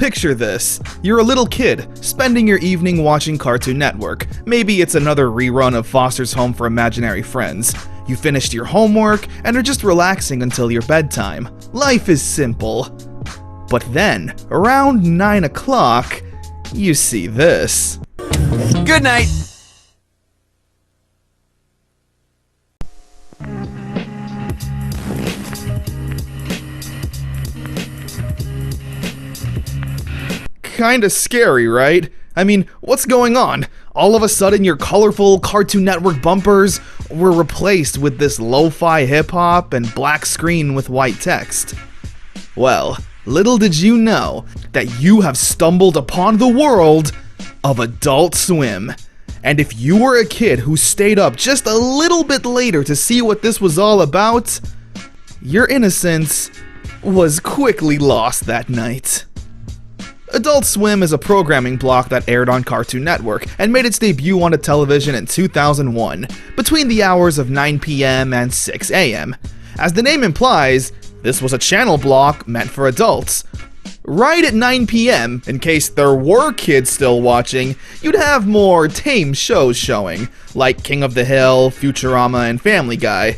Picture this. You're a little kid, spending your evening watching Cartoon Network. Maybe it's another rerun of Foster's Home for Imaginary Friends. You finished your homework and are just relaxing until your bedtime. Life is simple. But then, around 9 o'clock, you see this. Good night! Kinda scary, right? I mean, what's going on? All of a sudden your colorful Cartoon Network bumpers were replaced with this lo-fi hip-hop and black screen with white text. Well, little did you know that you have stumbled upon the world of Adult Swim. And if you were a kid who stayed up just a little bit later to see what this was all about, your innocence was quickly lost that night. Adult Swim is a programming block that aired on Cartoon Network and made its debut onto television in 2001, between the hours of 9 p.m. and 6 a.m. As the name implies, this was a channel block meant for adults. Right at 9 p.m., in case there were kids still watching, you'd have more tame shows showing, like King of the Hill, Futurama, and Family Guy.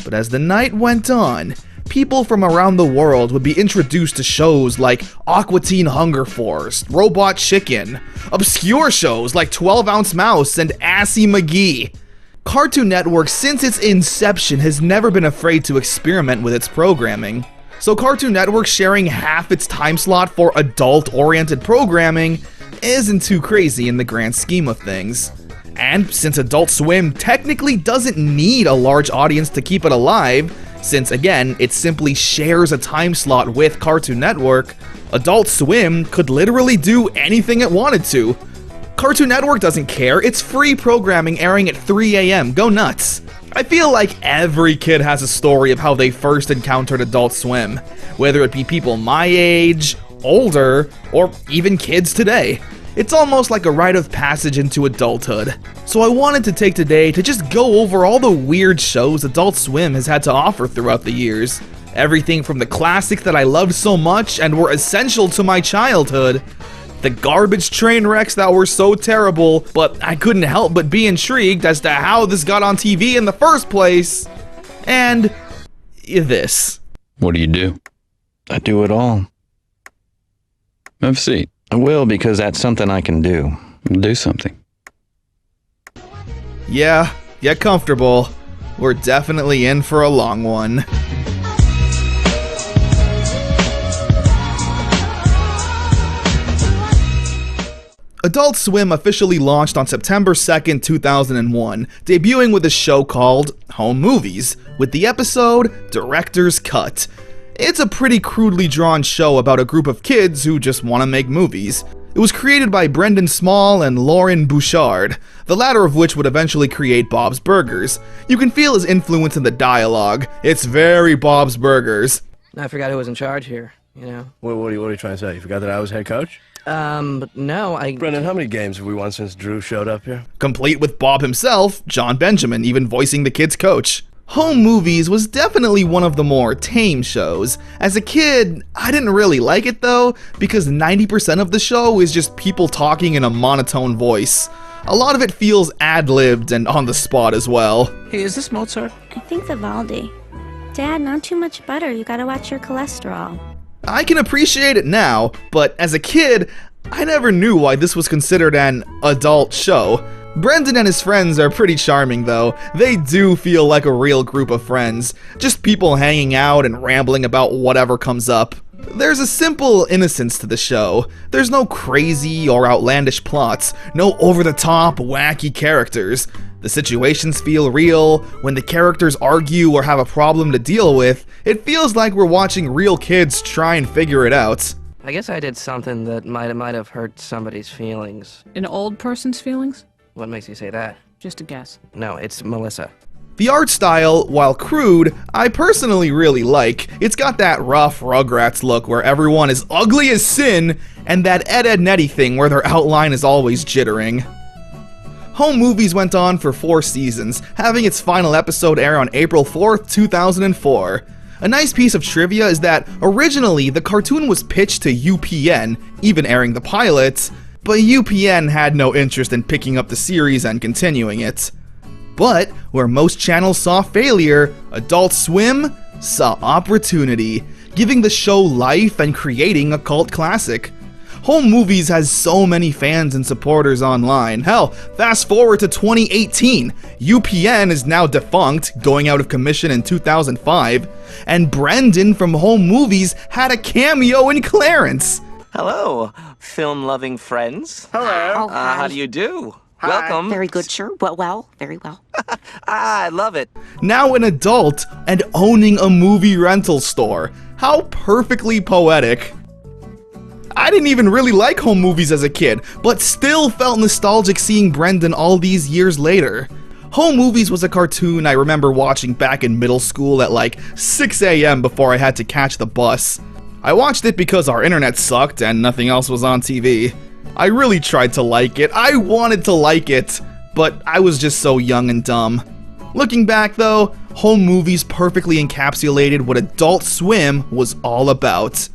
But as the night went on, people from around the world would be introduced to shows like Aqua Teen Hunger Force, Robot Chicken, obscure shows like 12 Ounce Mouse and Assy McGee. Cartoon Network, since its inception, has never been afraid to experiment with its programming. So Cartoon Network sharing half its time slot for adult-oriented programming isn't too crazy in the grand scheme of things. And since Adult Swim technically doesn't need a large audience to keep it alive, since again, it simply shares a time slot with Cartoon Network, Adult Swim could literally do anything it wanted to. Cartoon Network doesn't care, it's free programming airing at 3 a.m, go nuts. I feel like every kid has a story of how they first encountered Adult Swim, whether it be people my age, older, or even kids today. It's almost like a rite of passage into adulthood. So I wanted to take today to just go over all the weird shows Adult Swim has had to offer throughout the years. Everything from the classics that I loved so much and were essential to my childhood, the garbage train wrecks that were so terrible, but I couldn't help but be intrigued as to how this got on TV in the first place, and this. What do you do? I do it all. Have a seat. I will, because that's something I can do. Do something. Yeah, get comfortable. We're definitely in for a long one. Adult Swim officially launched on September 2nd, 2001, debuting with a show called Home Movies, with the episode Director's Cut. It's a pretty crudely drawn show about a group of kids who just want to make movies. It was created by Brendan Small and Lauren Bouchard, the latter of which would eventually create Bob's Burgers. You can feel his influence in the dialogue. It's very Bob's Burgers. I forgot who was in charge here, you know. What are you trying to say? You forgot that I was head coach? No, Brendan, how many games have we won since Drew showed up here? Complete with Bob himself, John Benjamin, even voicing the kid's coach. Home Movies was definitely one of the more tame shows. As a kid, I didn't really like it though, because 90% of the show is just people talking in a monotone voice. A lot of it feels ad-libbed and on the spot as well. Hey, is this Mozart? I think Vivaldi. Dad, not too much butter. You gotta watch your cholesterol. I can appreciate it now, but as a kid, I never knew why this was considered an adult show. Brendan and his friends are pretty charming though. They do feel like a real group of friends, just people hanging out and rambling about whatever comes up. There's a simple innocence to the show. There's no crazy or outlandish plots, no over-the-top, wacky characters. The situations feel real. When the characters argue or have a problem to deal with, it feels like we're watching real kids try and figure it out. I guess I did something that might have hurt somebody's feelings. An old person's feelings? What makes you say that? Just a guess. No, it's Melissa. The art style, while crude, I personally really like. It's got that rough Rugrats look where everyone is ugly as sin, and that Ed, Edd n Eddy thing where their outline is always jittering. Home Movies went on for 4 seasons, having its final episode air on April 4th, 2004. A nice piece of trivia is that originally the cartoon was pitched to UPN, even airing the pilots, but UPN had no interest in picking up the series and continuing it. But where most channels saw failure, Adult Swim saw opportunity, giving the show life and creating a cult classic. Home Movies has so many fans and supporters online. Hell, fast forward to 2018, UPN is now defunct, going out of commission in 2005, and Brendan from Home Movies had a cameo in Clarence. Hello, film-loving friends. Hello. Oh, hi. How do you do? Welcome. Very good, sir. Well, very well. I love it. Now an adult and owning a movie rental store. How perfectly poetic. I didn't even really like Home Movies as a kid, but still felt nostalgic seeing Brendan all these years later. Home Movies was a cartoon I remember watching back in middle school at like 6 a.m. before I had to catch the bus. I watched it because our internet sucked and nothing else was on TV. I really tried to like it. I wanted to like it, but I was just so young and dumb. Looking back though, Home Movies perfectly encapsulated what Adult Swim was all about.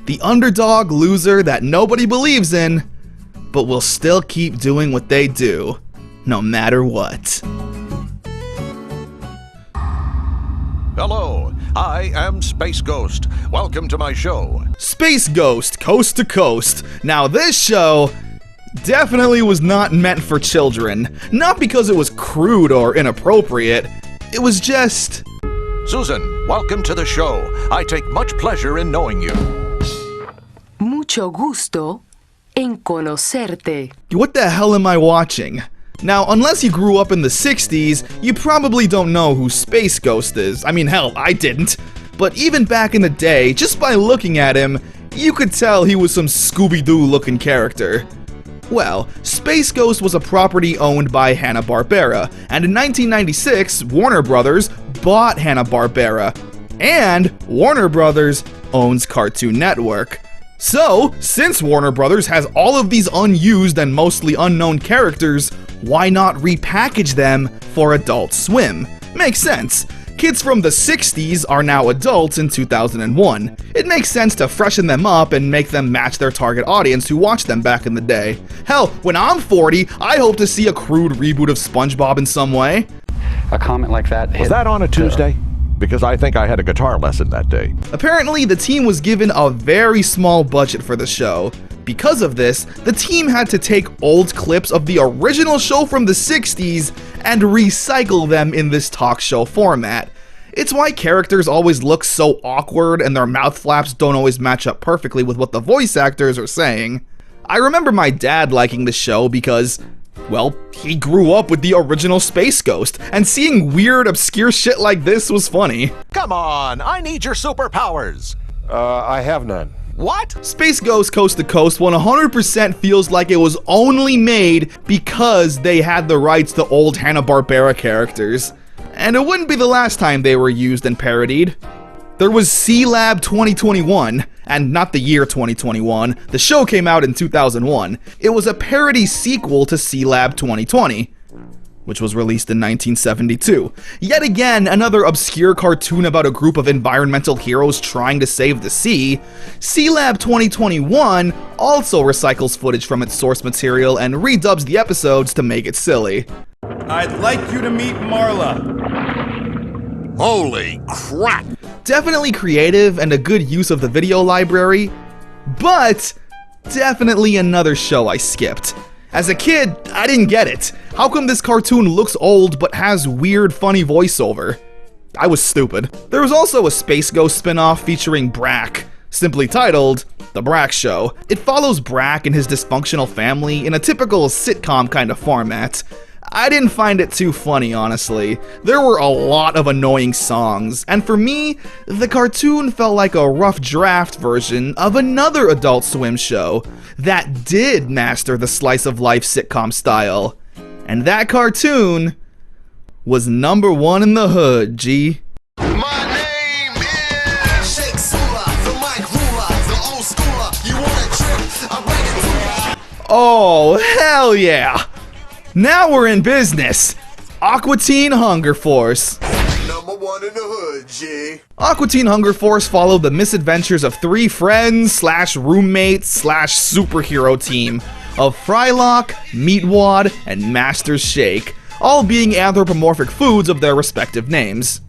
The underdog loser that nobody believes in, but will still keep doing what they do, no matter what. Hello, I am Space Ghost. Welcome to my show. Space Ghost, Coast to Coast. Now this show definitely was not meant for children. Not because it was crude or inappropriate. It was just... Susan, welcome to the show. I take much pleasure in knowing you. Mucho gusto en conocerte. What the hell am I watching? Now, unless you grew up in the 60s, you probably don't know who Space Ghost is. I mean, hell, I didn't. But even back in the day, just by looking at him, you could tell he was some Scooby-Doo looking character. Well, Space Ghost was a property owned by Hanna-Barbera, and in 1996, Warner Brothers bought Hanna-Barbera, and Warner Brothers owns Cartoon Network. So, since Warner Brothers has all of these unused and mostly unknown characters, why not repackage them for Adult Swim? Makes sense. Kids from the 60s are now adults in 2001. It makes sense to freshen them up and make them match their target audience who watched them back in the day. Hell, when I'm 40, I hope to see a crude reboot of SpongeBob in some way. A comment like that Was that on a Tuesday? Because I think I had a guitar lesson that day. Apparently, the team was given a very small budget for the show. Because of this, the team had to take old clips of the original show from the 60s and recycle them in this talk show format. It's why characters always look so awkward and their mouth flaps don't always match up perfectly with what the voice actors are saying. I remember my dad liking the show because, well, he grew up with the original Space Ghost, and seeing weird, obscure shit like this was funny. Come on, I need your superpowers. I have none. What? Space Ghost Coast to Coast 100% feels like it was only made because they had the rights to old Hanna-Barbera characters. And it wouldn't be the last time they were used and parodied. There was C-Lab 2021, and not the year 2021, the show came out in 2001. It was a parody sequel to C-Lab 2020, which was released in 1972. Yet again, another obscure cartoon about a group of environmental heroes trying to save the sea. C-Lab 2021 also recycles footage from its source material and redubs the episodes to make it silly. I'd like you to meet Marla. Holy crap! Definitely creative and a good use of the video library, but definitely another show I skipped. As a kid, I didn't get it. How come this cartoon looks old but has weird, funny voiceover? I was stupid. There was also a Space Ghost spin-off featuring Brack, simply titled The Brack Show. It follows Brack and his dysfunctional family in a typical sitcom kind of format. I didn't find it too funny, honestly. There were a lot of annoying songs, and for me, the cartoon felt like a rough draft version of another Adult Swim show that did master the slice of life sitcom style. And that cartoon was #1 in the hood, G. Oh, hell yeah! Now we're in business! Aqua Teen Hunger Force. No number one in the hood, G. Aqua Teen Hunger Force followed the misadventures of three friends slash roommates slash superhero team of Frylock, Meatwad, and Master Shake, all being anthropomorphic foods of their respective names.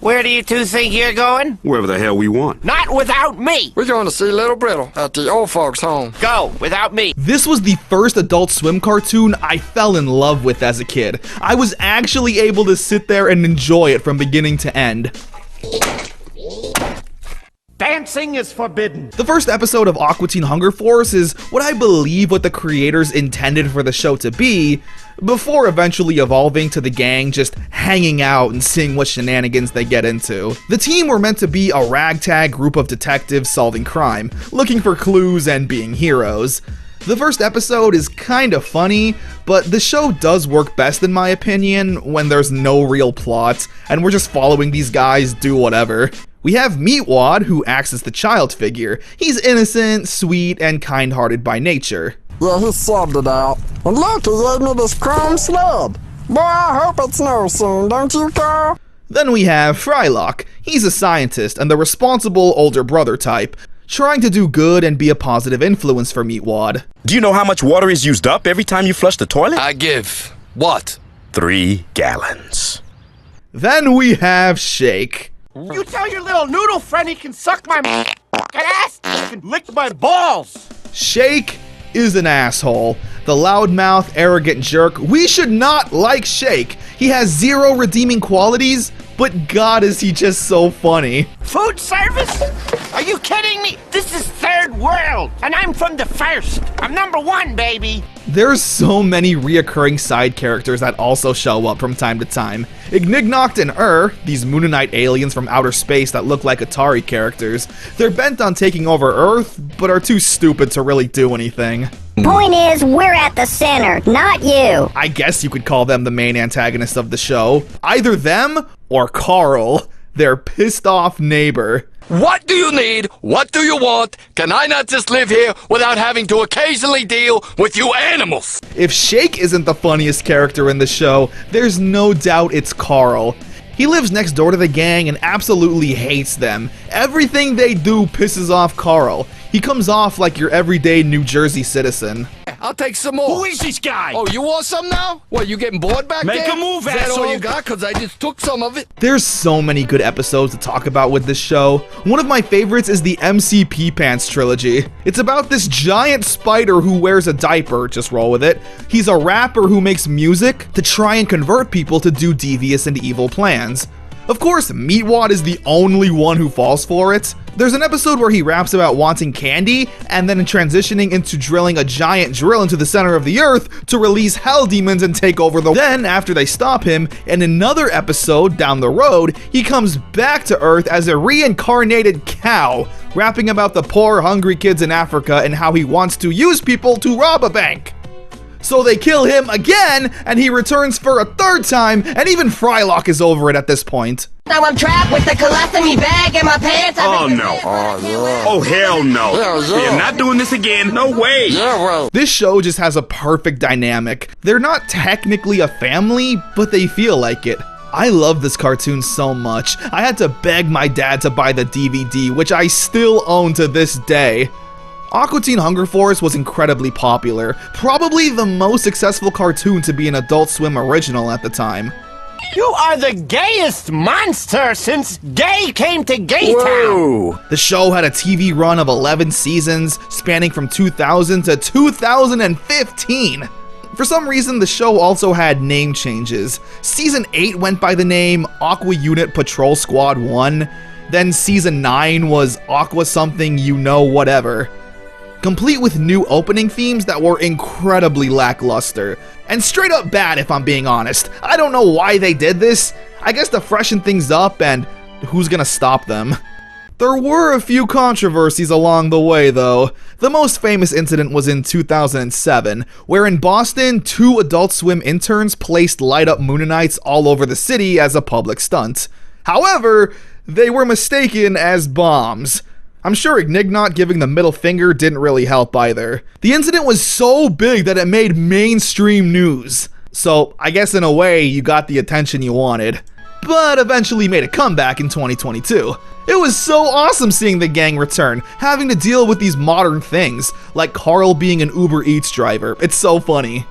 Where do you two think you're going? Wherever the hell we want. Not without me! We're going to see Little Brittle at the old folks' home. Go, without me. This was the first Adult Swim cartoon I fell in love with as a kid. I was actually able to sit there and enjoy it from beginning to end. Dancing is forbidden. The first episode of Aqua Teen Hunger Force is what I believe what the creators intended for the show to be, before eventually evolving to the gang just hanging out and seeing what shenanigans they get into. The team were meant to be a ragtag group of detectives solving crime, looking for clues and being heroes. The first episode is kinda funny, but the show does work best in my opinion when there's no real plot, and we're just following these guys do whatever. We have Meatwad, who acts as the child figure. He's innocent, sweet, and kind-hearted by nature. Yeah, he subbed it out. And look, he gave me this chrome sled. Boy, I hope it snows soon, don't you, Carl? Then we have Frylock. He's a scientist and the responsible older brother type, trying to do good and be a positive influence for Meatwad. Do you know how much water is used up every time you flush the toilet? I give. What? 3 gallons. Then we have Shake. You tell your little noodle friend he can suck my ass and lick my balls! Shake is an asshole. The loudmouth, arrogant jerk. We should not like Shake. He has zero redeeming qualities, but God is he just so funny. Food service? Are you kidding me? This is third world, and I'm from the first. I'm number 1, baby. There's so many reoccurring side characters that also show up from time to time. Ignignokt and these Moonanite aliens from outer space that look like Atari characters. They're bent on taking over Earth, but are too stupid to really do anything. Point is, we're at the center, not you. I guess you could call them the main antagonists of the show. Either them or Carl, their pissed off neighbor. What do you need? What do you want? Can I not just live here without having to occasionally deal with you animals? If Shake isn't the funniest character in the show, there's no doubt it's Carl. He lives next door to the gang and absolutely hates them. Everything they do pisses off Carl. He comes off like your everyday New Jersey citizen. I'll take some more. Who is this guy? Oh, you want some now? What, you getting bored back Make there? a move, Is that all asshole. you got? Because I just took some of it. There's so many good episodes to talk about with this show. One of my favorites is the MCP Pants trilogy. It's about this giant spider who wears a diaper, just roll with it. He's a rapper who makes music to try and convert people to do devious and evil plans. Of course, Meatwad is the only one who falls for it. There's an episode where he raps about wanting candy, and then transitioning into drilling a giant drill into the center of the earth to release hell demons and take over the— Then, after they stop him, in another episode down the road, he comes back to Earth as a reincarnated cow, rapping about the poor, hungry kids in Africa and how he wants to use people to rob a bank. So they kill him again, and he returns for a third time, and even Frylock is over it at this point. Now I'm trapped with the colostomy bag in my pants. Oh no. Oh hell no. You're not doing this again. No way. This show just has a perfect dynamic. They're not technically a family, but they feel like it. I love this cartoon so much. I had to beg my dad to buy the DVD, which I still own to this day. Aqua Teen Hunger Force was incredibly popular, probably the most successful cartoon to be an Adult Swim original at the time. You are the gayest monster since gay came to Gaytown! The show had a TV run of 11 seasons, spanning from 2000 to 2015. For some reason, the show also had name changes. Season 8 went by the name Aqua Unit Patrol Squad 1, then Season 9 was Aqua something you know whatever, complete with new opening themes that were incredibly lackluster. And straight up bad, if I'm being honest. I don't know why they did this. I guess to freshen things up, and who's gonna stop them? There were a few controversies along the way, though. The most famous incident was in 2007, where in Boston, 2 Adult Swim interns placed light-up Moonanites all over the city as a public stunt. However, they were mistaken as bombs. I'm sure Ignignokt giving the middle finger didn't really help either. The incident was so big that it made mainstream news. So, I guess in a way, you got the attention you wanted. but eventually made a comeback in 2022. It was so awesome seeing the gang return, having to deal with these modern things, like Carl being an Uber Eats driver. It's so funny.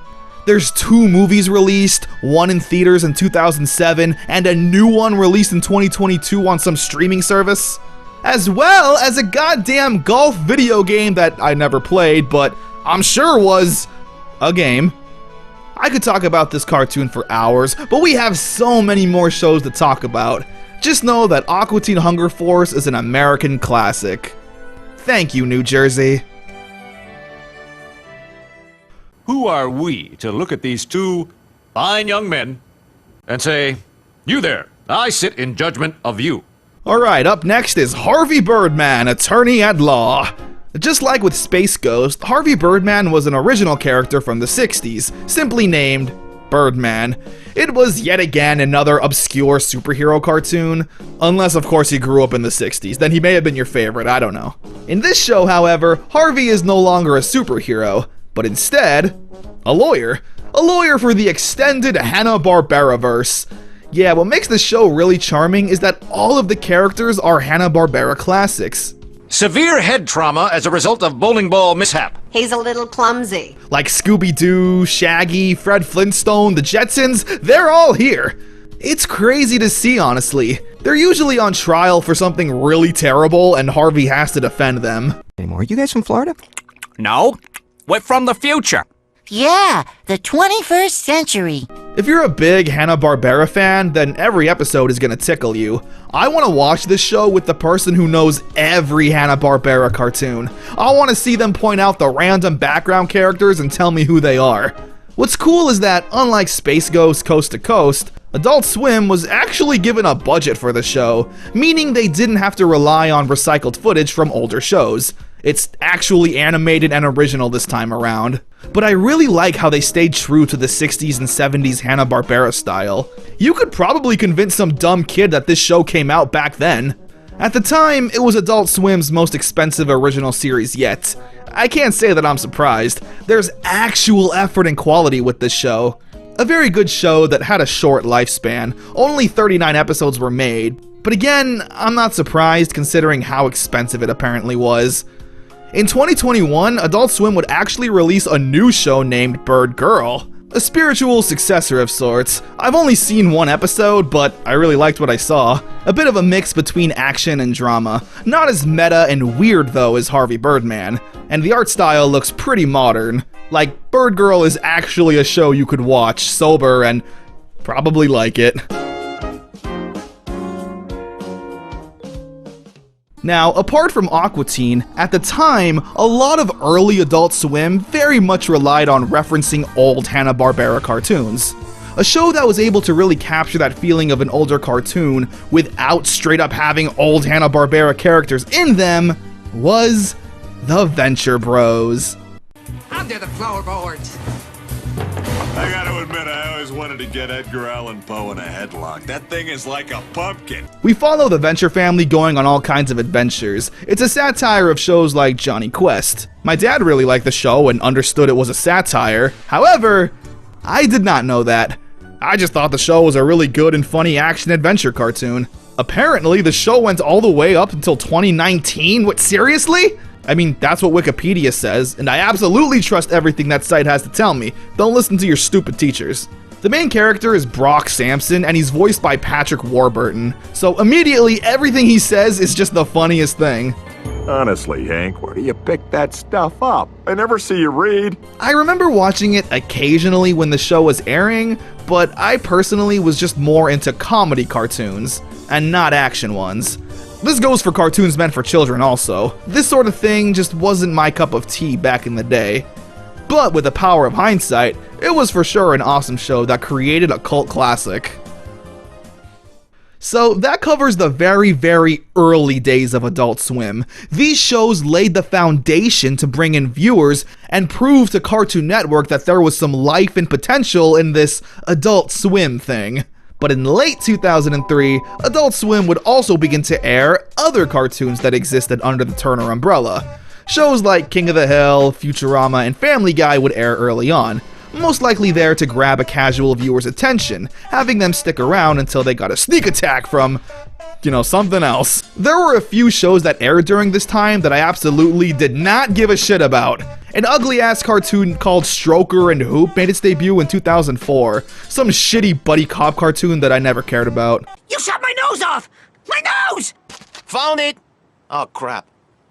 There's 2 movies released, one in theaters in 2007, and a new one released in 2022 on some streaming service, as well as a goddamn golf video game that I never played, but I'm sure was a game. I could talk about this cartoon for hours, but we have so many more shows to talk about. Just know that Aqua Teen Hunger Force is an American classic. Thank you, New Jersey. Who are we to look at these 2 fine young men and say, "You there, I sit in judgment of you"? Alright, up next is Harvey Birdman, attorney at law. Just like with Space Ghost, Harvey Birdman was an original character from the 60s, simply named Birdman. It was yet again another obscure superhero cartoon, unless of course he grew up in the 60s, then he may have been your favorite, I don't know. In this show, however, Harvey is no longer a superhero, but instead, a lawyer. A lawyer for the extended Hanna-Barbera verse. Yeah, what makes the show really charming is that all of the characters are Hanna-Barbera classics. Severe head trauma as a result of bowling ball mishap. He's a little clumsy. Like Scooby-Doo, Shaggy, Fred Flintstone, the Jetsons, they're all here. It's crazy to see, honestly. They're usually on trial for something really terrible, and Harvey has to defend them. Anymore. You guys from Florida? No, we're from the future. Yeah, the 21st century. If you're a big Hanna-Barbera fan, then every episode is gonna tickle you. I want to watch this show with the person who knows every Hanna-Barbera cartoon. I want to see them point out the random background characters and tell me who they are. What's cool is that, unlike Space Ghost Coast to Coast, Adult Swim was actually given a budget for the show, meaning they didn't have to rely on recycled footage from older shows. It's actually animated and original this time around. But I really like how they stayed true to the 60s and 70s Hanna-Barbera style. You could probably convince some dumb kid that this show came out back then. At the time, it was Adult Swim's most expensive original series yet. I can't say that I'm surprised. There's actual effort and quality with this show. A very good show that had a short lifespan. Only 39 episodes were made. But again, I'm not surprised considering how expensive it apparently was. In 2021, Adult Swim would actually release a new show named Bird Girl, a spiritual successor of sorts. I've only seen one episode, but I really liked what I saw. A bit of a mix between action and drama. Not as meta and weird though as Harvey Birdman, and the art style looks pretty modern. Like, Bird Girl is actually a show you could watch sober and probably like it. Now, apart from Aqua Teen, at the time, a lot of early Adult Swim very much relied on referencing old Hanna-Barbera cartoons. A show that was able to really capture that feeling of an older cartoon without straight up having old Hanna-Barbera characters in them was the Venture Bros. Under the floorboards. I gotta admit, I always wanted to get Edgar Allan Poe in a headlock. That thing is like a pumpkin. We follow the Venture family going on all kinds of adventures. It's a satire of shows like Johnny Quest. My dad really liked the show and understood it was a satire. However, I did not know that. I just thought the show was a really good and funny action-adventure cartoon. Apparently, the show went all the way up until 2019? What, seriously? I mean, that's what Wikipedia says, and I absolutely trust everything that site has to tell me. Don't listen to your stupid teachers. The main character is Brock Sampson, and he's voiced by Patrick Warburton. So immediately, everything he says is just the funniest thing. Honestly, Hank, where do you pick that stuff up? I never see you read. I remember watching it occasionally when the show was airing, but I personally was just more into comedy cartoons, and not action ones. This goes for cartoons meant for children also. This sort of thing just wasn't my cup of tea back in the day. But with the power of hindsight, it was for sure an awesome show that created a cult classic. So that covers the very, very early days of Adult Swim. These shows laid the foundation to bring in viewers and prove to Cartoon Network that there was some life and potential in this Adult Swim thing. But in late 2003, Adult Swim would also begin to air other cartoons that existed under the Turner umbrella. Shows like King of the Hill, Futurama, and Family Guy would air early on, most likely there to grab a casual viewer's attention, having them stick around until they got a sneak attack from, you know, something else. There were a few shows that aired during this time that I absolutely did not give a shit about. An ugly-ass cartoon called Stroker and Hoop made its debut in 2004. Some shitty buddy cop cartoon that I never cared about. You shot my nose off! My nose! Found it! Oh, crap.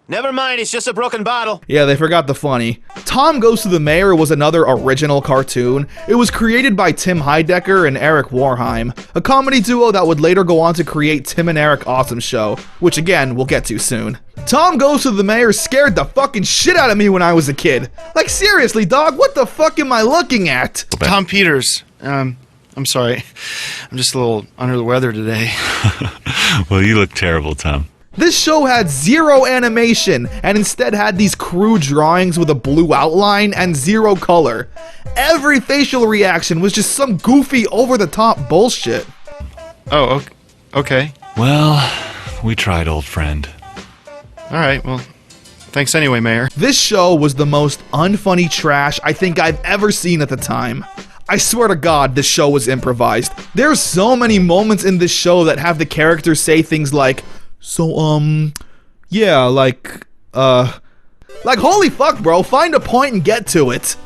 Never mind, it's just a broken bottle. Yeah, they forgot the funny. Tom Goes to the Mayor was another original cartoon. It was created by Tim Heidecker and Eric Warheim, a comedy duo that would later go on to create Tim and Eric Awesome Show, which again, we'll get to soon. Tom Goes to the Mayor scared the fucking shit out of me when I was a kid. Like, seriously, dog, what the fuck am I looking at? Tom Peters. I'm sorry. I'm just a little under the weather today. Well, you look terrible, Tom. This show had zero animation, and instead had these crude drawings with a blue outline and zero color. Every facial reaction was just some goofy, over-the-top bullshit. Oh, okay. Well, we tried, old friend. Alright, well, thanks anyway, Mayor. This show was the most unfunny trash I think I've ever seen at the time. I swear to God, this show was improvised. There's so many moments in this show that have the characters say things like, so, yeah, like, holy fuck, bro, find a point and get to it.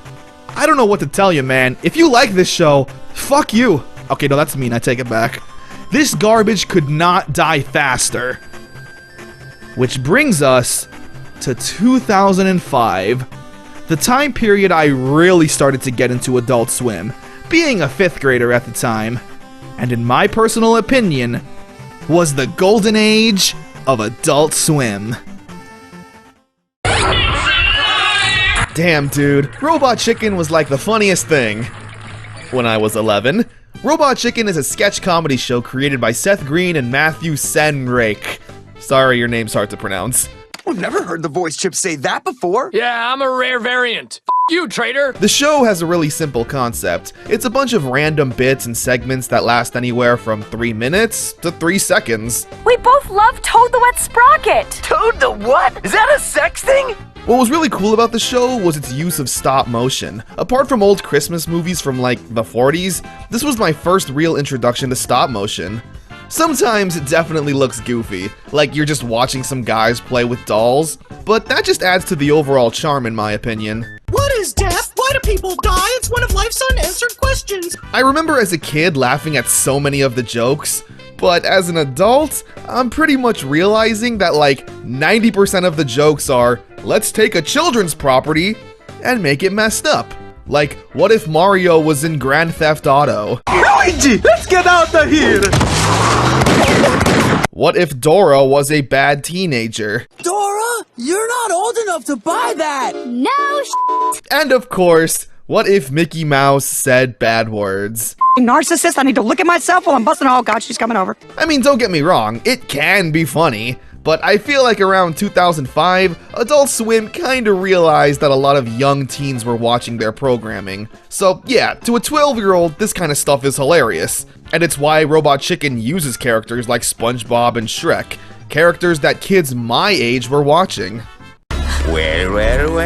I don't know what to tell you, man. If you like this show, fuck you. Okay, no, that's mean, I take it back. This garbage could not die faster. Which brings us to 2005, the time period I really started to get into Adult Swim, being a 5th grader at the time, and in my personal opinion, was the golden age of Adult Swim. Damn, dude. Robot Chicken was like the funniest thing when I was 11. Robot Chicken is a sketch comedy show created by Seth Green and Matthew Senrake. Sorry, your name's hard to pronounce. I've never heard the voice chip say that before. Yeah, I'm a rare variant. You, traitor! The show has a really simple concept. It's a bunch of random bits and segments that last anywhere from 3 minutes to 3 seconds. We both love Toad the Wet Sprocket! Toad the what? Is that a sex thing? What was really cool about the show was its use of stop motion. Apart from old Christmas movies from like the 40s, this was my first real introduction to stop motion. Sometimes it definitely looks goofy, like you're just watching some guys play with dolls, but that just adds to the overall charm in my opinion. What is death? Why do people die? It's one of life's unanswered questions. I remember as a kid laughing at so many of the jokes, but as an adult, I'm pretty much realizing that like 90% of the jokes are, let's take a children's property and make it messed up. Like, what if Mario was in Grand Theft Auto? Luigi, let's get out of here! What if Dora was a bad teenager? Dora, you're not old enough to buy that! No And of course, what if Mickey Mouse said bad words? Narcissist, I need to look at myself while I'm busting. Oh god, she's coming over. I mean, don't get me wrong, it can be funny, but I feel like around 2005, Adult Swim kinda realized that a lot of young teens were watching their programming. So yeah, to a 12-year-old, this kind of stuff is hilarious. And it's why Robot Chicken uses characters like SpongeBob and Shrek, characters that kids my age were watching. Well,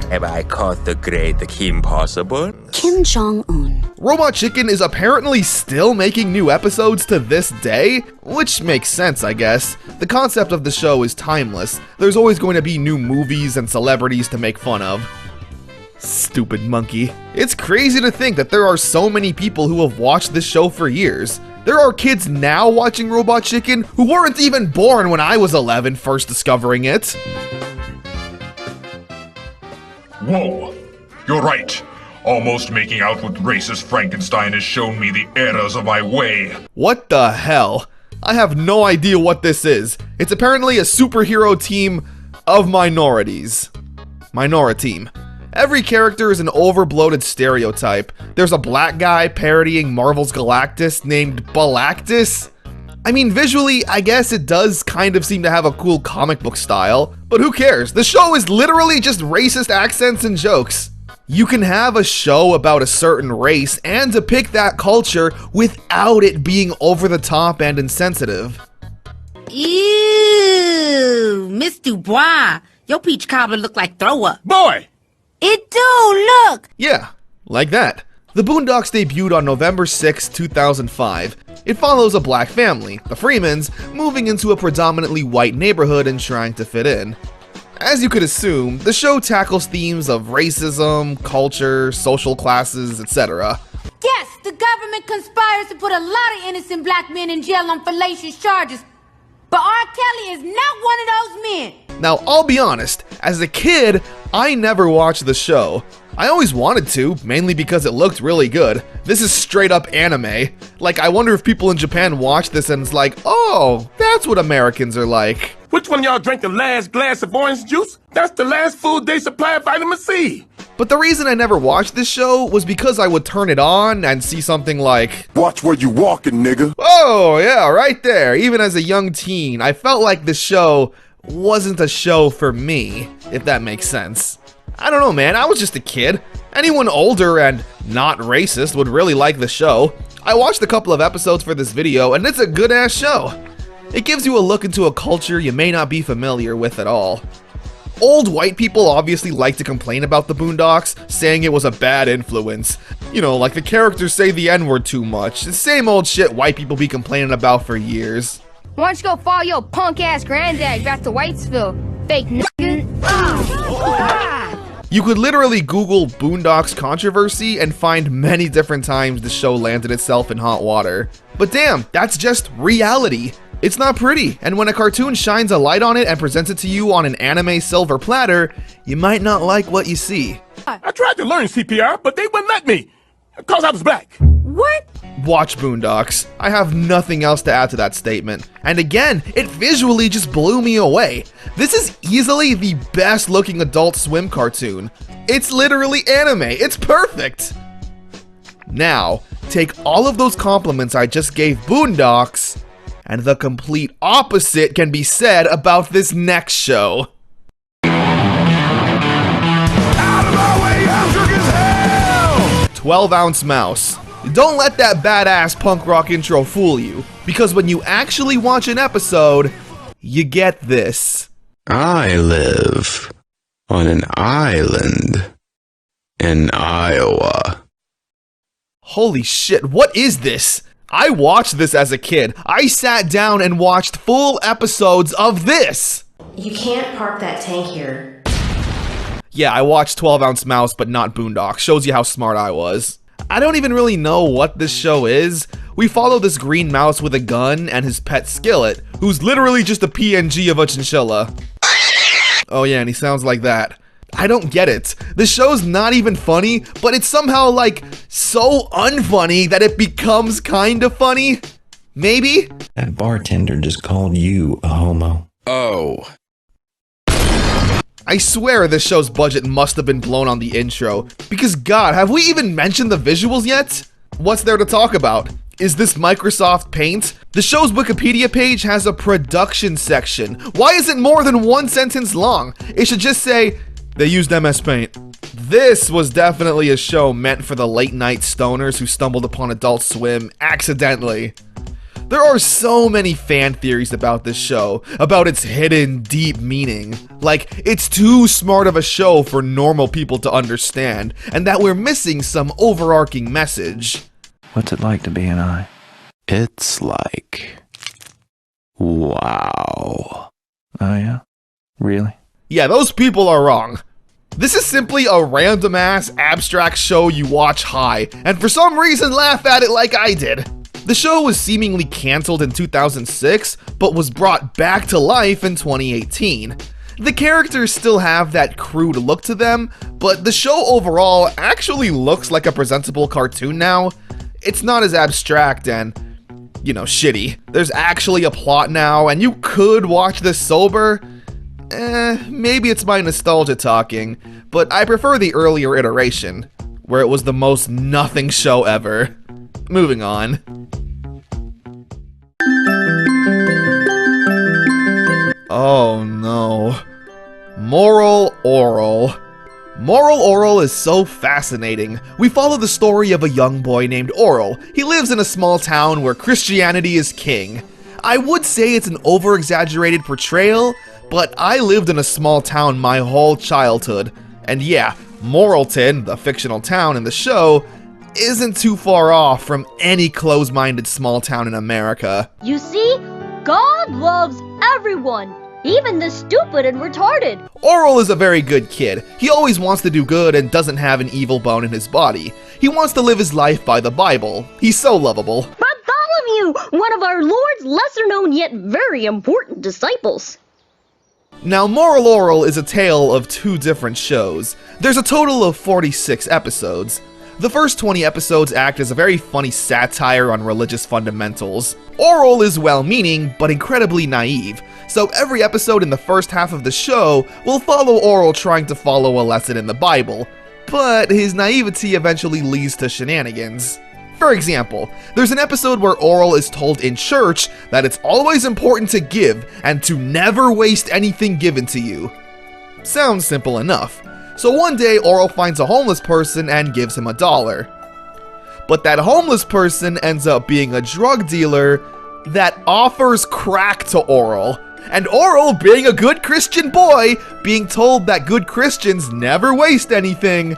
have I caught the great Kim Possible? Kim Jong-un. Robot Chicken is apparently still making new episodes to this day, which makes sense, I guess. The concept of the show is timeless. There's always going to be new movies and celebrities to make fun of. Stupid monkey. It's crazy to think that there are so many people who have watched this show for years. There are kids now watching Robot Chicken who weren't even born when I was 11 first discovering it. Whoa, you're right. Almost making out with racist Frankenstein has shown me the errors of my way. What the hell? I have no idea what this is. It's apparently a superhero team of minorities. Minoriteam. Every character is an overbloated stereotype. There's a black guy parodying Marvel's Galactus named Balactus. I mean, visually, I guess it does kind of seem to have a cool comic book style, but who cares? The show is literally just racist accents and jokes. You can have a show about a certain race and depict that culture without it being over the top and insensitive. Ew, Miss Dubois, your peach cobbler look like throw up. Boy! It do, look! Yeah, Like that. The Boondocks debuted on November 6, 2005. It follows a black family, the Freemans, moving into a predominantly white neighborhood and trying to fit in. As you could assume, the show tackles themes of racism, culture, social classes, etc. Yes, the government conspires to put a lot of innocent black men in jail on fallacious charges. But R. Kelly is not one of those men. Now, I'll be honest, as a kid, I never watched the show. I always wanted to, mainly because it looked really good. This is straight up anime. Like, I wonder if people in Japan watch this and it's like, oh, that's what Americans are like. Which one of y'all drank the last glass of orange juice? That's the last food they supply of vitamin C. But the reason I never watched this show was because I would turn it on and see something like, watch where you walking, nigga. Oh, yeah, right there. Even as a young teen, I felt like the show wasn't a show for me, if that makes sense. I don't know, man, I was just a kid. Anyone older and not racist would really like the show. I watched a couple of episodes for this video, and it's a good-ass show. It gives you a look into a culture you may not be familiar with at all. Old white people obviously like to complain about the Boondocks, saying it was a bad influence. You know, like the characters say the N-word too much. The same old shit white people be complaining about for years. Why don't you go follow your punk-ass granddad back to Whitesville, fake nigga? You could literally Google Boondocks controversy and find many different times the show landed itself in hot water. But damn, that's just reality. It's not pretty, and when a cartoon shines a light on it and presents it to you on an anime silver platter, you might not like what you see. I tried to learn CPR, but they wouldn't let me, because I was black. What? Watch Boondocks. I have nothing else to add to that statement. And again, it visually just blew me away. This is easily the best looking Adult Swim cartoon. It's literally anime. It's perfect. Now, take all of those compliments I just gave Boondocks, and the complete opposite can be said about this next show. Out of my way, I'm drunk as hell! 12-Ounce Mouse. Don't let that badass punk rock intro fool you, because when you actually watch an episode, you get this. I live on an island in Iowa. Holy shit, what is this? I watched this as a kid. I sat down and watched full episodes of this. You can't park that tank here. Yeah, I watched 12-Ounce Mouse, but not Boondocks. Shows you how smart I was. I don't even really know what this show is. We follow this green mouse with a gun and his pet Skillet, who's literally just a PNG of a chinchilla. Oh yeah, and he sounds like that. I don't get it. The show's not even funny, but it's somehow like so unfunny that it becomes kind of funny. Maybe? That bartender just called you a homo. Oh. I swear this show's budget must have been blown on the intro, because god, have we even mentioned the visuals yet? What's there to talk about? Is this Microsoft Paint? The show's Wikipedia page has a production section. Why is it more than one sentence long? It should just say, they used MS Paint. This was definitely a show meant for the late night stoners who stumbled upon Adult Swim accidentally. There are so many fan theories about this show, about its hidden, deep meaning. Like, it's too smart of a show for normal people to understand, and that we're missing some overarching message. What's it like to be an eye? It's like... wow. Oh yeah? Really? Yeah, those people are wrong. This is simply a random-ass abstract show you watch high, and for some reason laugh at it like I did. The show was seemingly cancelled in 2006, but was brought back to life in 2018. The characters still have that crude look to them, but the show overall actually looks like a presentable cartoon now. It's not as abstract and, you know, shitty. There's actually a plot now, and you could watch this sober. Maybe it's my nostalgia talking, but I prefer the earlier iteration, where it was the most nothing show ever. Moving on. Oh no. Moral Orel. Moral Orel is so fascinating. We follow the story of a young boy named Orel. He lives in a small town where Christianity is king. I would say it's an over-exaggerated portrayal, but I lived in a small town my whole childhood, and yeah, Moralton, the fictional town in the show, isn't too far off from any close-minded small town in America. You see, God loves everyone, even the stupid and retarded. Orel is a very good kid. He always wants to do good and doesn't have an evil bone in his body. He wants to live his life by the Bible. He's so lovable. Bartholomew, one of our Lord's lesser-known yet very important disciples. Now, Moral Orel is a tale of 2 different shows. There's a total of 46 episodes. The first 20 episodes act as a very funny satire on religious fundamentals. Orel is well-meaning, but incredibly naive, so every episode in the first half of the show will follow Orel trying to follow a lesson in the Bible, but his naivety eventually leads to shenanigans. For example, there's an episode where Orel is told in church that it's always important to give and to never waste anything given to you. Sounds simple enough. So one day, Orel finds a homeless person and gives him $1. But that homeless person ends up being a drug dealer that offers crack to Orel. And Orel, being a good Christian boy, being told that good Christians never waste anything,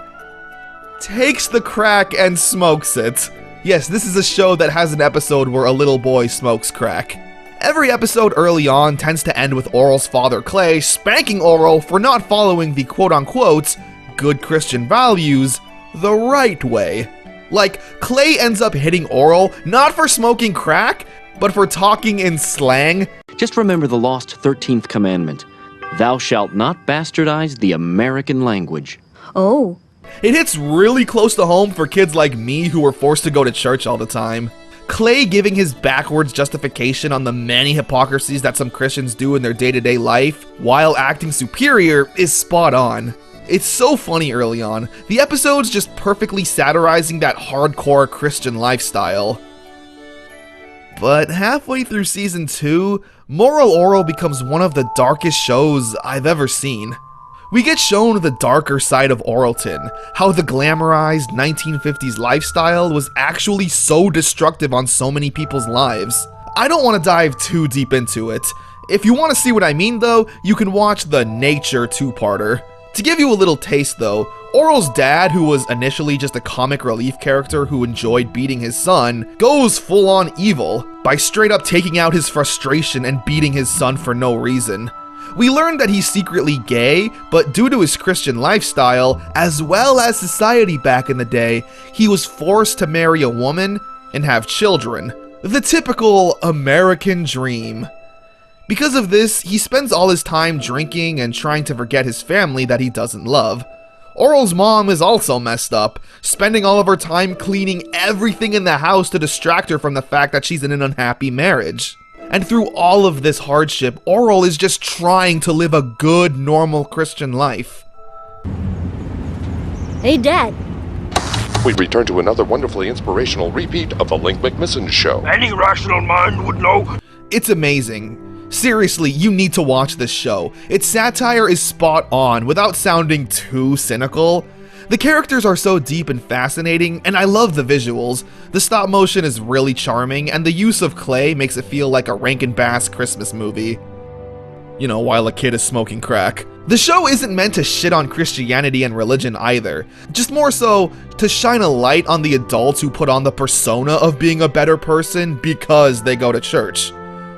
takes the crack and smokes it. Yes, this is a show that has an episode where a little boy smokes crack. Every episode early on tends to end with Orel's father Clay spanking Orel for not following the quote-unquote good Christian values the right way. Like, Clay ends up hitting Orel not for smoking crack, but for talking in slang. Just remember the lost 13th commandment. Thou shalt not bastardize the American language. Oh. It hits really close to home for kids like me who were forced to go to church all the time. Clay giving his backwards justification on the many hypocrisies that some Christians do in their day-to-day life while acting superior is spot on. It's so funny early on. The episode's just perfectly satirizing that hardcore Christian lifestyle. But halfway through season 2, Moral Orel becomes one of the darkest shows I've ever seen. We get shown the darker side of Orelton, how the glamorized 1950s lifestyle was actually so destructive on so many people's lives. I don't want to dive too deep into it. If you want to see what I mean though, you can watch the Nature 2-parter. To give you a little taste though, Orel's dad, who was initially just a comic relief character who enjoyed beating his son, goes full-on evil by straight up taking out his frustration and beating his son for no reason. We learned that he's secretly gay, but due to his Christian lifestyle, as well as society back in the day, he was forced to marry a woman and have children. The typical American dream. Because of this, he spends all his time drinking and trying to forget his family that he doesn't love. Orel's mom is also messed up, spending all of her time cleaning everything in the house to distract her from the fact that she's in an unhappy marriage. And through all of this hardship, Orel is just trying to live a good, normal Christian life. Hey, Dad. We return to another wonderfully inspirational repeat of the Link McMisson Show. Any rational mind would know. It's amazing. Seriously, you need to watch this show. Its satire is spot on without sounding too cynical. The characters are so deep and fascinating, and I love the visuals. The stop motion is really charming, and the use of clay makes it feel like a Rankin Bass Christmas movie. You know, while a kid is smoking crack. The show isn't meant to shit on Christianity and religion either, just more so to shine a light on the adults who put on the persona of being a better person because they go to church,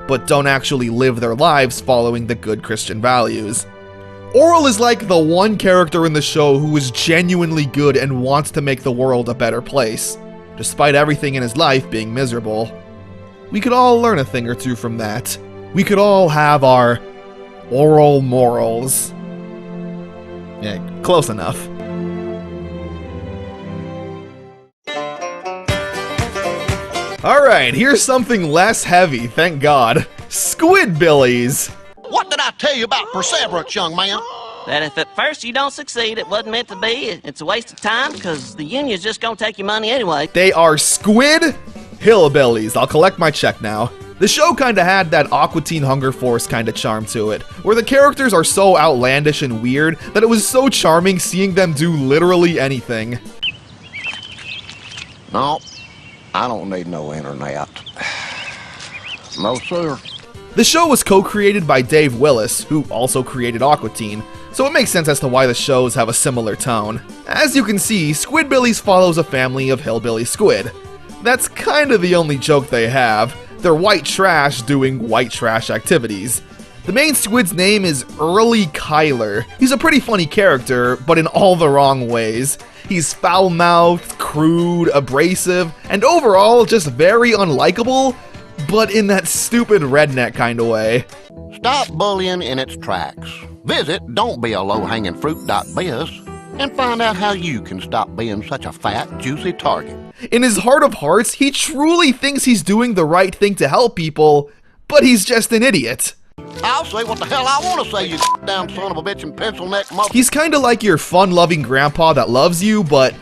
but don't actually live their lives following the good Christian values. Orel is like the one character in the show who is genuinely good and wants to make the world a better place, despite everything in his life being miserable. We could all learn a thing or two from that. We could all have our Orel morals. Yeah, close enough. Alright, here's something less heavy, thank God. Squidbillies! What did I tell you about perseverance, young man? That if at first you don't succeed, it wasn't meant to be. It's a waste of time, because the union's just gonna take your money anyway. They are squid hillbillies. I'll collect my check now. The show kinda had that Aqua Teen Hunger Force kinda charm to it, where the characters are so outlandish and weird that it was so charming seeing them do literally anything. No, I don't need no internet. No, sir. The show was co-created by Dave Willis, who also created Aqua Teen, so it makes sense as to why the shows have a similar tone. As you can see, Squidbillies follows a family of hillbilly squid. That's kind of the only joke they have. They're white trash doing white trash activities. The main squid's name is Early Kyler. He's a pretty funny character, but in all the wrong ways. He's foul-mouthed, crude, abrasive, and overall just very unlikable, but in that stupid redneck kind of way. Stop bullying in its tracks. Visit don'tbealowhangingfruit.biz and find out how you can stop being such a fat, juicy target. In his heart of hearts, he truly thinks he's doing the right thing to help people, but he's just an idiot. I'll say what the hell I want to say, you damn son of a bitch and pencil neck mother. He's kind of like your fun-loving grandpa that loves you, but,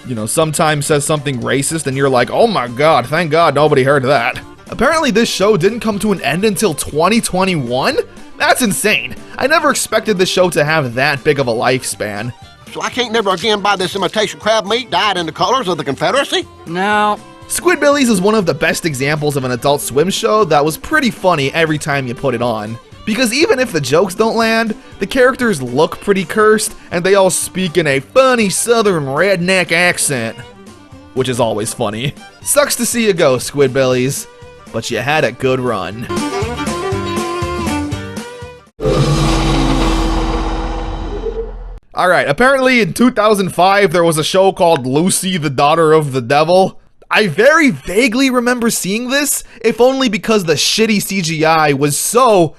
you know, sometimes says something racist and you're like, oh my god, thank god nobody heard that. Apparently this show didn't come to an end until 2021? That's insane. I never expected the show to have that big of a lifespan. So I can't never again buy this imitation crab meat dyed in the colors of the Confederacy? No. Squidbillies is one of the best examples of an Adult Swim show that was pretty funny every time you put it on. Because even if the jokes don't land, the characters look pretty cursed, and they all speak in a funny southern redneck accent. Which is always funny. Sucks to see you go, Squidbillies, but you had a good run. Alright, apparently in 2005 there was a show called Lucy, the Daughter of the Devil. I very vaguely remember seeing this, if only because the shitty CGI was so,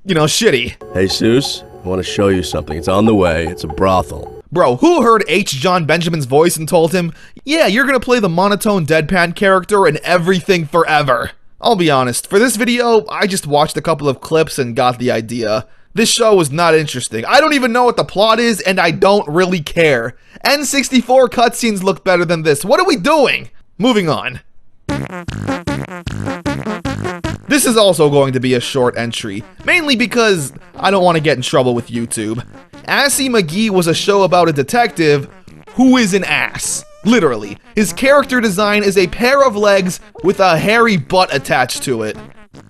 shitty. Hey, Seuss, I want to show you something. It's on the way. It's a brothel. Bro, who heard H. John Benjamin's voice and told him, yeah, you're gonna play the monotone deadpan character in everything forever? I'll be honest, for this video, I just watched a couple of clips and got the idea. This show was not interesting. I don't even know what the plot is, and I don't really care. N64 cutscenes look better than this. What are we doing? Moving on. This is also going to be a short entry, mainly because I don't want to get in trouble with YouTube. Assy McGee was a show about a detective who is an ass. Literally. His character design is a pair of legs with a hairy butt attached to it.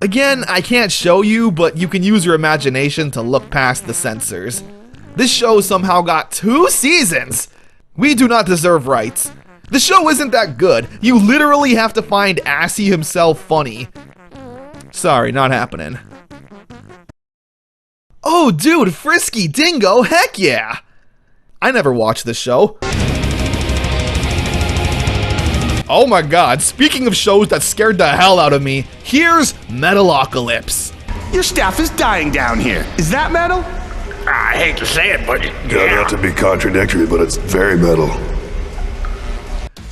Again, I can't show you, but you can use your imagination to look past the censors. This show somehow got 2 seasons! We do not deserve rights. The show isn't that good. You literally have to find Assy himself funny. Sorry, not happening. Oh dude, Frisky Dingo, heck yeah! I never watched this show. Oh my god, speaking of shows that scared the hell out of me, here's Metalocalypse. Your staff is dying down here. Is that metal? I hate to say it, but yeah. Not to be contradictory, but it's very metal.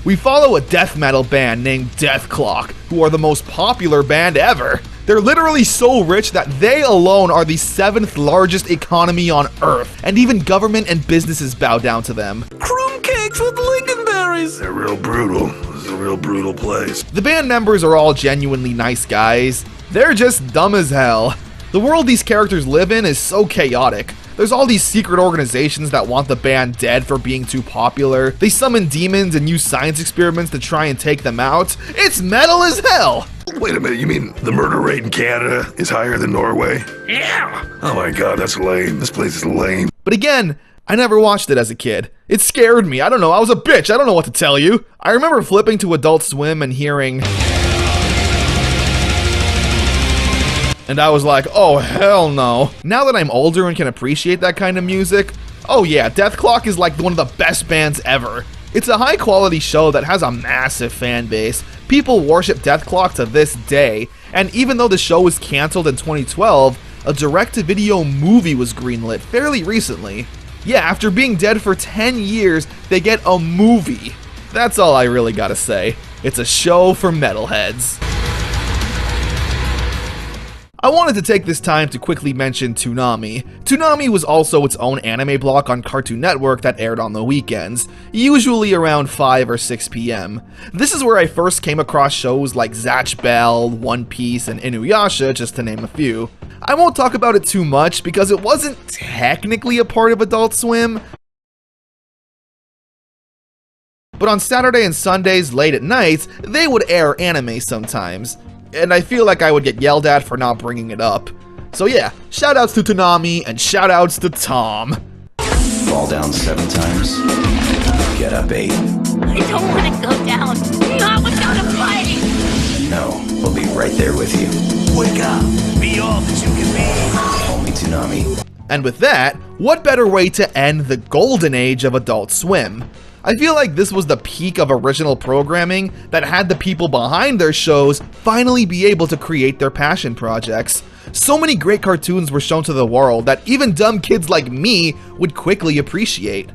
We follow a death metal band named Death Clock, who are the most popular band ever. They're literally so rich that they alone are the 7th largest economy on Earth, and even government and businesses bow down to them. Crumb cakes with lingonberries! They're real brutal. This is a real brutal place. The band members are all genuinely nice guys. They're just dumb as hell. The world these characters live in is so chaotic. There's all these secret organizations that want the band dead for being too popular. They summon demons and use science experiments to try and take them out. It's metal as hell! Wait a minute, you mean the murder rate in Canada is higher than Norway? Yeah! Oh my god, that's lame. This place is lame. But again, I never watched it as a kid. It scared me. I don't know, I was a bitch. I don't know what to tell you. I remember flipping to Adult Swim and hearing... and I was like, oh hell no. Now that I'm older and can appreciate that kind of music, oh yeah, Death Clock is like one of the best bands ever. It's a high quality show that has a massive fan base. People worship Death Clock to this day, and even though the show was cancelled in 2012, a direct-to-video movie was greenlit fairly recently. Yeah, after being dead for 10 years, they get a movie. That's all I really gotta say. It's a show for metalheads. I wanted to take this time to quickly mention Toonami. Toonami was also its own anime block on Cartoon Network that aired on the weekends, usually around 5 or 6 p.m. This is where I first came across shows like Zatch Bell, One Piece, and Inuyasha, just to name a few. I won't talk about it too much because it wasn't technically a part of Adult Swim, but on Saturday and Sundays late at night, they would air anime sometimes. And I feel like I would get yelled at for not bringing it up. So yeah, shoutouts to Toonami and shoutouts to Tom. fall down 7 times, get up 8. I don't want to go down. Not without a fight. No, we'll be right there with you. Wake up. Be all that you can be. Only Toonami. And with that, what better way to end the golden age of Adult Swim? I feel like this was the peak of original programming that had the people behind their shows finally be able to create their passion projects. So many great cartoons were shown to the world that even dumb kids like me would quickly appreciate.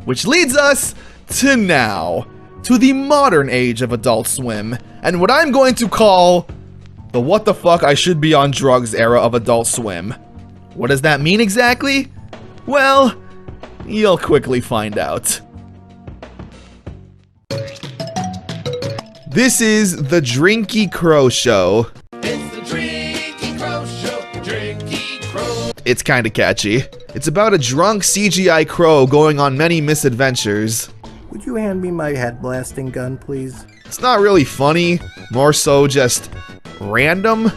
Which leads us to now, to the modern age of Adult Swim, and what I'm going to call the what the fuck I should be on drugs era of Adult Swim. What does that mean exactly? Well, you'll quickly find out. This is the Drinky Crow Show. It's the Drinky Crow Show. Drinky Crow. It's kinda catchy. It's about a drunk CGI crow going on many misadventures. Would you hand me my head blasting gun, please? It's not really funny, more so just random.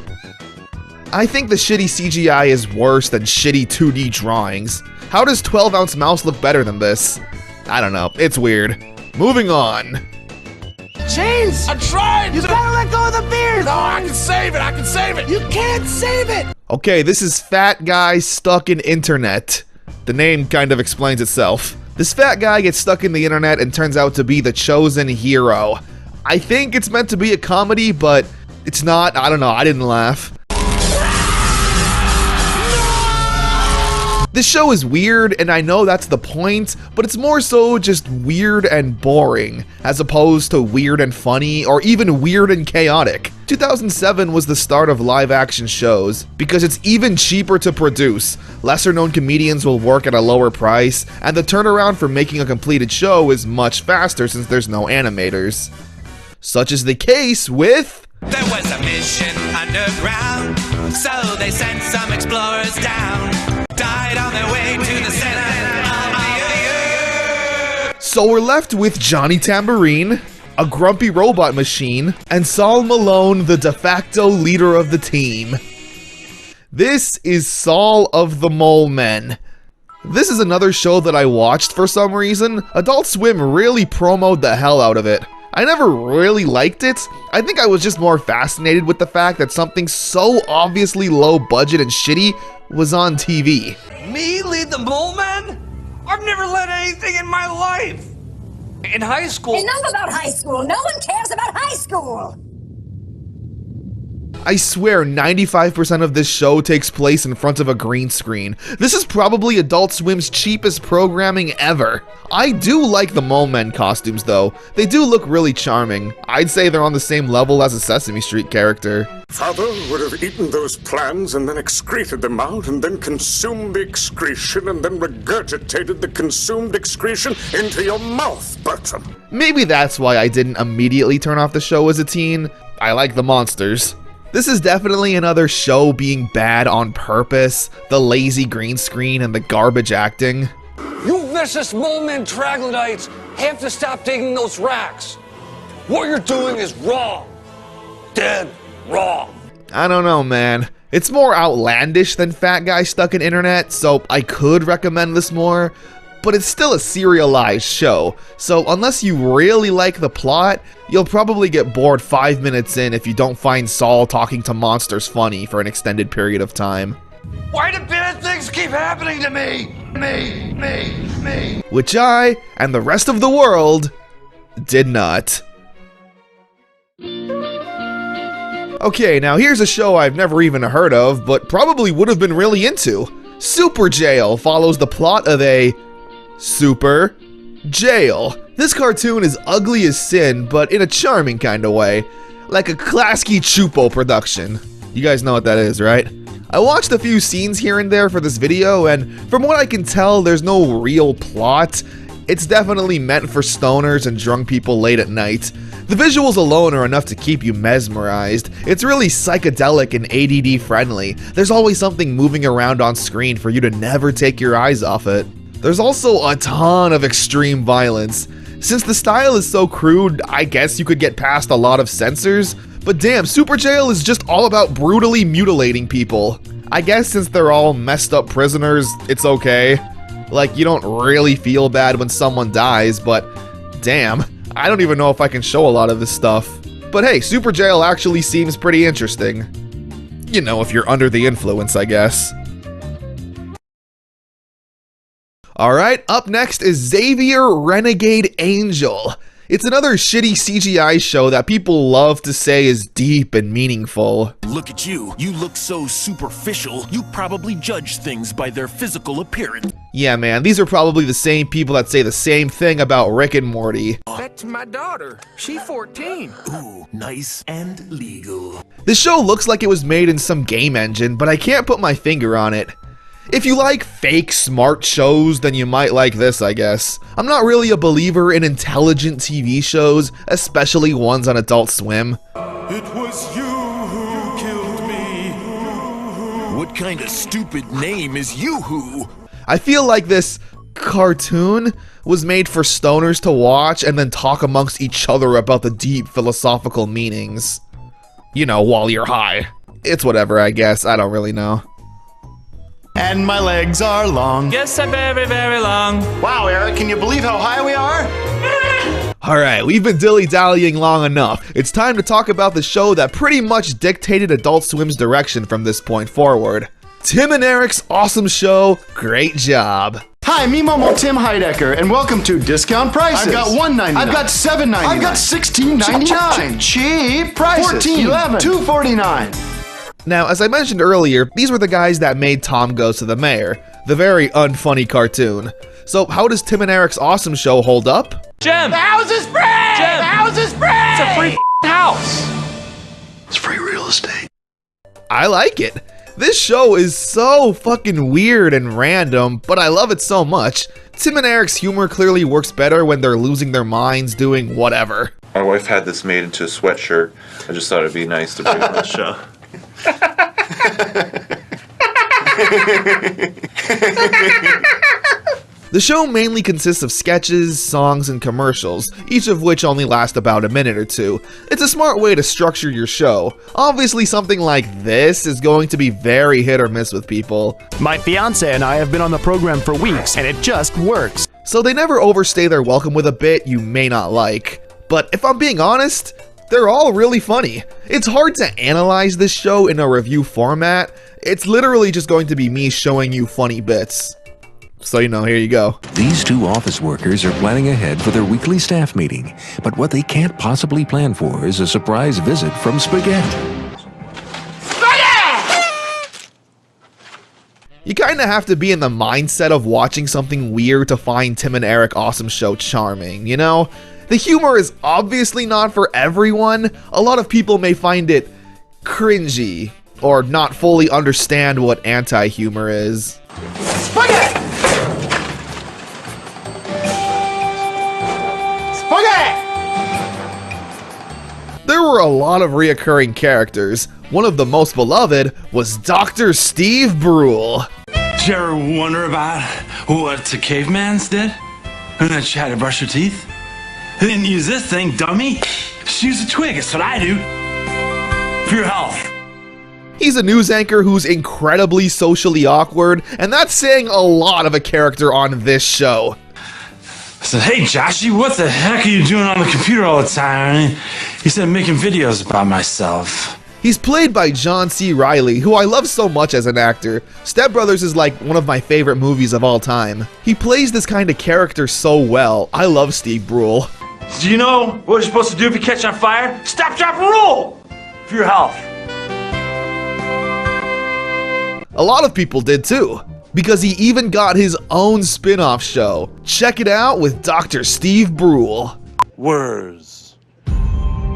I think the shitty CGI is worse than shitty 2D drawings. How does 12-ounce mouse look better than this? I don't know, it's weird. Moving on. Chains! I tried! You gotta let go of the beard! No, I can save it! I can save it! You can't save it! Okay, this is Fat Guy Stuck in Internet. The name kind of explains itself. This fat guy gets stuck in the internet and turns out to be the chosen hero. I think it's meant to be a comedy, but it's not. I don't know, I didn't laugh. This show is weird, and I know that's the point, but it's more so just weird and boring, as opposed to weird and funny, or even weird and chaotic. 2007 was the start of live-action shows, because it's even cheaper to produce, lesser-known comedians will work at a lower price, and the turnaround for making a completed show is much faster since there's no animators. Such is the case with... There was a mission underground, so they sent some explorers down. Died on their way to the center of the earth. So we're left with Johnny Tambourine, a grumpy robot machine, and Saul Malone, the de facto leader of the team. This is Saul of the Mole Men. This is another show that I watched for some reason. Adult Swim really promoted the hell out of it. I never really liked it. I think I was just more fascinated with the fact that something so obviously low budget and shitty was on TV. Me lead the Mole Men? I've never led anything in my life. In high school... Enough about high school. No one cares about high school. I swear 95% of this show takes place in front of a green screen. This is probably Adult Swim's cheapest programming ever. I do like the Mole Men costumes though. They do look really charming. I'd say they're on the same level as a Sesame Street character. Father would have eaten those plans and then excreted them out and then consumed the excretion and then regurgitated the consumed excretion into your mouth, Bertram. Maybe that's why I didn't immediately turn off the show as a teen. I like the monsters. This is definitely another show being bad on purpose, the lazy green screen and the garbage acting. You vicious Mole Men troglodytes have to stop digging those racks. What you're doing is wrong. Dead wrong. I don't know, man. It's more outlandish than Fat Guy Stuck in Internet, so I could recommend this more, but it's still a serialized show, so unless you really like the plot, you'll probably get bored 5 minutes in if you don't find Saul talking to monsters funny for an extended period of time. Why do bad things keep happening to me? Me. Which I, and the rest of the world, did not. Okay, now here's a show I've never even heard of, but probably would have been really into. Super Jail follows the plot of a super jail. This cartoon is ugly as sin, but in a charming kind of way. Like a Klasky Chupo production. You guys know what that is, right? I watched a few scenes here and there for this video, and from what I can tell, there's no real plot. It's definitely meant for stoners and drunk people late at night. The visuals alone are enough to keep you mesmerized. It's really psychedelic and ADD friendly. There's always something moving around on screen for you to never take your eyes off it. There's also a ton of extreme violence. Since the style is so crude, I guess you could get past a lot of censors, but damn, Super Jail is just all about brutally mutilating people. I guess since they're all messed up prisoners, it's okay. Like, you don't really feel bad when someone dies, but damn, I don't even know if I can show a lot of this stuff. But hey, Super Jail actually seems pretty interesting. You know, if you're under the influence, I guess. Alright, up next is Xavier Renegade Angel. It's another shitty CGI show that people love to say is deep and meaningful. Look at you. You look so superficial. You probably judge things by their physical appearance. Yeah, man, these are probably the same people that say the same thing about Rick and Morty. That's my daughter. She's 14. Ooh, nice and legal. This show looks like it was made in some game engine, but I can't put my finger on it. If you like fake smart shows, then you might like this, I guess. I'm not really a believer in intelligent TV shows, especially ones on Adult Swim. It was you who killed me. What kind of stupid name is Yoo-Hoo? I feel like this cartoon was made for stoners to watch and then talk amongst each other about the deep philosophical meanings. You know, while you're high. It's whatever, I guess. I don't really know. And my legs are long. Yes, they're very, very long. Wow, Eric, can you believe how high we are? Alright, we've been dilly-dallying long enough. It's time to talk about the show that pretty much dictated Adult Swim's direction from this point forward. Tim and Eric's awesome show, great job. Hi, me Momo Tim Heidecker, and welcome to Discount Prices. I've got $1.99. I've got $7.99. I've got $16.99. Cheap prices. $14. $11. $2.49. Now, as I mentioned earlier, these were the guys that made Tom Goes to the Mayor, the very unfunny cartoon. So how does Tim and Eric's awesome show hold up? Jim! The house is free! Jim! The house is free! It's a free house! It's free real estate. I like it. This show is so fucking weird and random, but I love it so much. Tim and Eric's humor clearly works better when they're losing their minds doing whatever. My wife had this made into a sweatshirt. I just thought it'd be nice to bring on the show. The show mainly consists of sketches, songs, and commercials, each of which only last about a minute or two. It's a smart way to structure your show. Obviously, something like this is going to be very hit or miss with people. My fiance and I have been on the program for weeks, and it just works. So they never overstay their welcome with a bit you may not like. But if I'm being honest, they're all really funny. It's hard to analyze this show in a review format. It's literally just going to be me showing you funny bits. So, you know, here you go. These two office workers are planning ahead for their weekly staff meeting, but what they can't possibly plan for is a surprise visit from Spaghetti. You kinda have to be in the mindset of watching something weird to find Tim and Eric Awesome Show charming, you know? The humor is obviously not for everyone. A lot of people may find it cringy, or not fully understand what anti-humor is. Spaghetti! There were a lot of reoccurring characters. One of the most beloved was Dr. Steve Brule. Did you ever wonder about what the cavemans did? And then you had to brush your teeth? They didn't use this thing, dummy. Just use a twig, that's what I do. For your health. He's a news anchor who's incredibly socially awkward, and that's saying a lot of a character on this show. I said, hey, Joshy, what the heck are you doing on the computer all the time? He said, making videos about myself. He's played by John C. Reilly, who I love so much as an actor. Step Brothers is like one of my favorite movies of all time. He plays this kind of character so well. I love Steve Brule. Do you know what you're supposed to do if you catch on fire? Stop, drop, and roll! For your health. A lot of people did too, because he even got his own spin-off show. Check it out with Dr. Steve Brule. Words.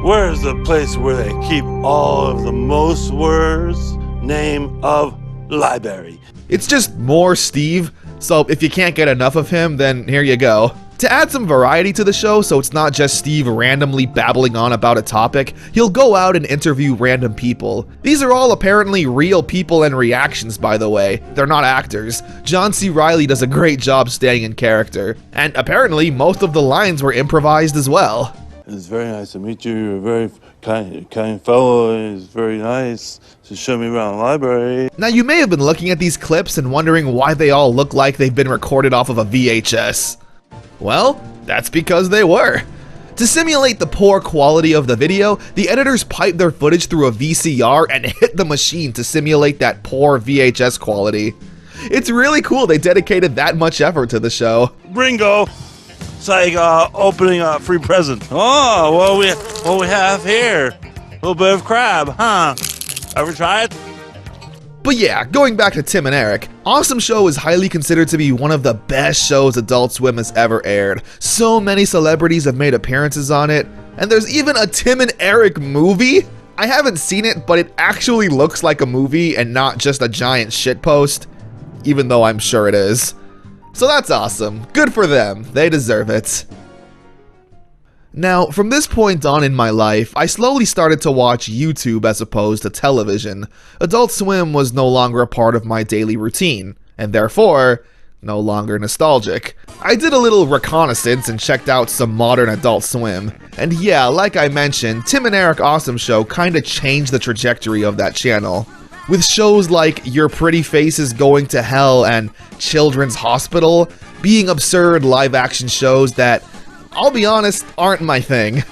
Where's the place where they keep all of the most words? Name of library. It's just more Steve, so if you can't get enough of him, then here you go. To add some variety to the show, so it's not just Steve randomly babbling on about a topic, he'll go out and interview random people. These are all apparently real people and reactions, by the way. They're not actors. John C. Reilly does a great job staying in character. And apparently, most of the lines were improvised as well. It's very nice to meet you. You're very kind fellow. He's very nice to show me around the library. Now you may have been looking at these clips and wondering why they all look like they've been recorded off of a VHS. Well, that's because they were. To simulate the poor quality of the video, the editors piped their footage through a VCR and hit the machine to simulate that poor VHS quality. It's really cool they dedicated that much effort to the show. Ringo! It's like opening a free present. Oh, what we have here? A little bit of crab, huh? Ever try it? But yeah, going back to Tim and Eric, Awesome Show is highly considered to be one of the best shows Adult Swim has ever aired. So many celebrities have made appearances on it, and there's even a Tim and Eric movie? I haven't seen it, but it actually looks like a movie and not just a giant shitpost, even though I'm sure it is. So that's awesome. Good for them. They deserve it. Now, from this point on in my life, I slowly started to watch YouTube as opposed to television. Adult Swim was no longer a part of my daily routine, and therefore, no longer nostalgic. I did a little reconnaissance and checked out some modern Adult Swim. And yeah, like I mentioned, Tim and Eric Awesome Show kinda changed the trajectory of that channel. With shows like Your Pretty Face is Going to Hell and Children's Hospital being absurd live-action shows that, I'll be honest, aren't my thing.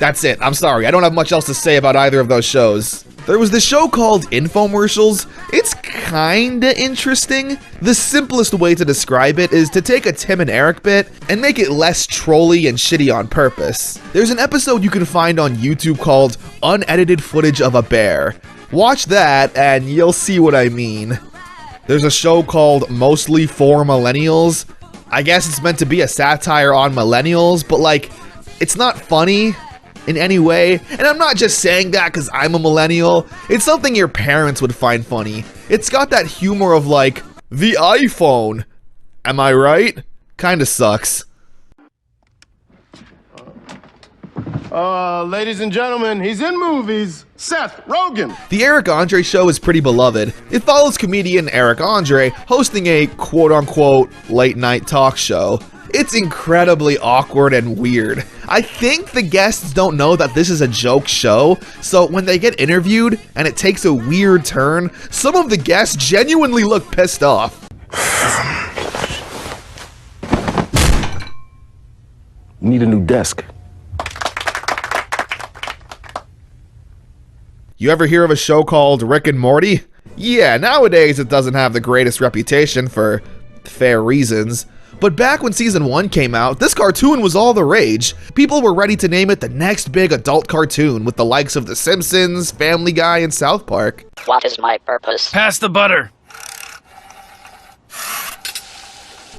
That's it, I'm sorry, I don't have much else to say about either of those shows. There was this show called Infomercials. It's kinda interesting. The simplest way to describe it is to take a Tim and Eric bit and make it less trolly and shitty on purpose. There's an episode you can find on YouTube called Unedited Footage of a Bear. Watch that and you'll see what I mean. There's a show called Mostly for Millennials. I guess it's meant to be a satire on millennials, but like, it's not funny in any way. And I'm not just saying that because I'm a millennial. It's something your parents would find funny. It's got that humor of like, the iPhone. Am I right? Kinda sucks. Ladies and gentlemen, he's in movies. Seth Rogen. The Eric Andre Show is pretty beloved. It follows comedian Eric Andre hosting a quote-unquote late-night talk show. It's incredibly awkward and weird. I think the guests don't know that this is a joke show, so when they get interviewed and it takes a weird turn, some of the guests genuinely look pissed off. Need a new desk. You ever hear of a show called Rick and Morty? Yeah, nowadays it doesn't have the greatest reputation for fair reasons. But back when season 1 came out, this cartoon was all the rage. People were ready to name it the next big adult cartoon with the likes of The Simpsons, Family Guy, and South Park. What is my purpose? Pass the butter.